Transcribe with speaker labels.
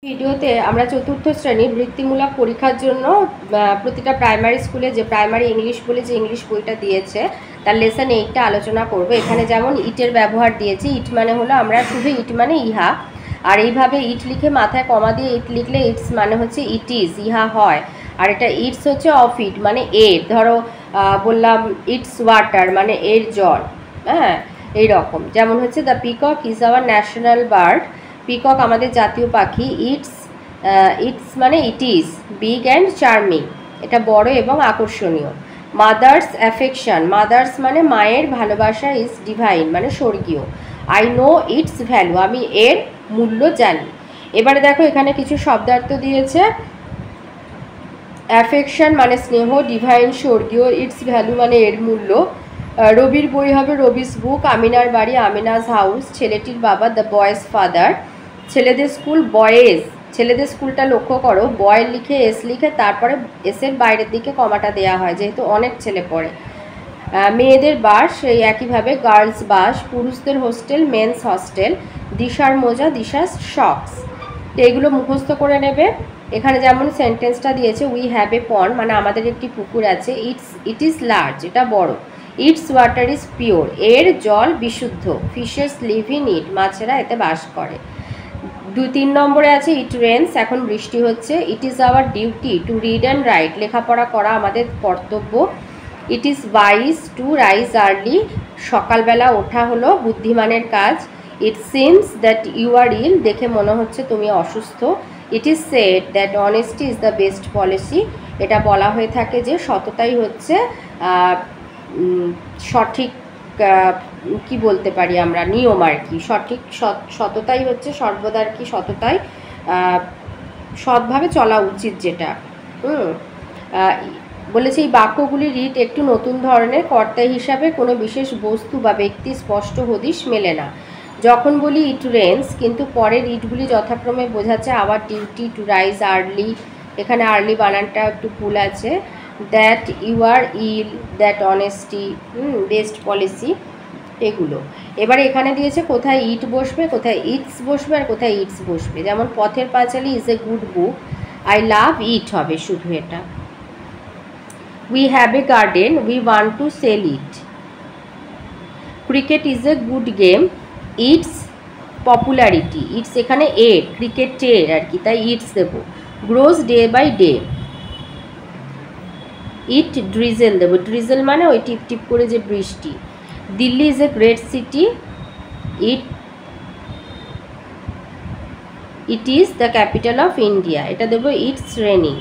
Speaker 1: ভিডিওতে আমরা চতুর্থ শ্রেণীর বৃত্তিমূলক পরীক্ষার জন্য প্রতিটা প্রাইমারি স্কুলে যে প্রাইমারি ইংলিশ বলে যে ইংলিশ বইটা দিয়েছে তার লেসন 8টা আলোচনা করব। এখানে যেমন ইটের ব্যবহার দিয়েছি, ইট মানে হলো আমরা শুধু ইট মানে ইহা, আর এইভাবে ইট লিখে মাথায় কমা দিয়ে ইট লিখলে ইটস মানে হচ্ছে ইট ইজ, ইহা হয়। আর এটা ইটস হচ্ছে অফ ইট মানে এর, ধরো বললাম ইটস ওয়াটার মানে এর জল, হ্যাঁ এই রকম। যেমন হচ্ছে the peacock is our national bird, peacock আমাদের জাতীয় পাখি। ইটস মানে it is big and charming, এটা বড় এবং আকর্ষণীয়। মাদার্স অ্যাফেকশন, মাদার্স মানে মায়ের ভালোবাসা, ইজ ডিভাইন মানে স্বর্গীয়। আই নো ইটস ভ্যালু, আমি এর মূল্য জানি। এবারে দেখো এখানে কিছু শব্দার্থ দিয়েছে। অ্যাফেকশন মানে স্নেহ, ডিভাইন স্বর্গীয়, ইটস ভ্যালু মানে এর মূল্য। রবির বই হবে রবিস বুক, আমিনার বাড়ি আমিনাজ হাউস, ছেলেটির বাবা দ্য বয়েজ ফাদার। ছেলেদের স্কুল বয়েজ, ছেলেদের স্কুলটা লক্ষ্য করো, বয় লিখে এস লিখে তারপরে এসের বাইরের দিকে কমাটা দেওয়া হয় যেহেতু অনেক ছেলে পড়ে। মেয়েদের বাস এই একইভাবে গার্লস বাস, পুরুষদের হোস্টেল মেন্স হস্টেল, দিশার মোজা দিশাস শক্স। তো এইগুলো মুখস্থ করে নেবে। এখানে যেমন সেন্টেন্সটা দিয়েছে উই হ্যাভ এ পন্ড মানে আমাদের একটি পুকুর আছে, ইট ইজ লার্জ এটা বড়, ইটস ওয়াটার ইজ পিওর এর জল বিশুদ্ধ, ফিশেস লিভ ইন ইট মাছেরা এতে বাস করে। 2-3 নম্বরে আছে ইট রেন্স এখন বৃষ্টি হচ্ছে, it is our duty to read and write লেখাপড়া করা আমাদের কর্তব্য, it is wise to rise early সকালবেলা ওঠা হলো বুদ্ধিমানের কাজ, it seems that you are ill দেখে মনে হচ্ছে তুমি অসুস্থ, it is said that honesty is the best policy এটা বলা হয়ে থাকে যে সততাই হচ্ছে সঠিক কি বলতে পারি আমরা নিয়ম আর কি, সঠিক সততাই হচ্ছে সর্বদা আর কি, সততাই সৎভাবে চলা উচিত যেটা। বলেছে এই বাক্যগুলি রিট একটু নতুন ধরনের, কর্তা হিসাবে কোনো বিশেষ বস্তু বা ব্যক্তি স্পষ্ট হদিশ মেলে না। যখন বলি ইট রেন্স কিন্তু পরের ইটগুলি যথাক্রমে বোঝাচ্ছে our duty to rise early, এখানে আর্লি বানানটা একটু ভুল আছে, that you are ill, that honesty, best policy এগুলো। এবারে এখানে দিয়েছে কোথায় ইট বসবে, কোথায় ইটস বসবে আর কোথায় ইটস বসবে। যেমন Pather Panchali is a good book, I love it হবে শুধু এটা। We have a garden, we want to sell it. Cricket is a good game, its popularity, its এখানে এ ক্রিকেটের আর কি তাই ইটস দেবো। Grows day by day, it drizzle দেবো, ড্রিজেল মানে ওই টিপ টিপ করে যে বৃষ্টি। Delhi is a great city, it is the capital of India এটা দেবো ইটস রেনিং।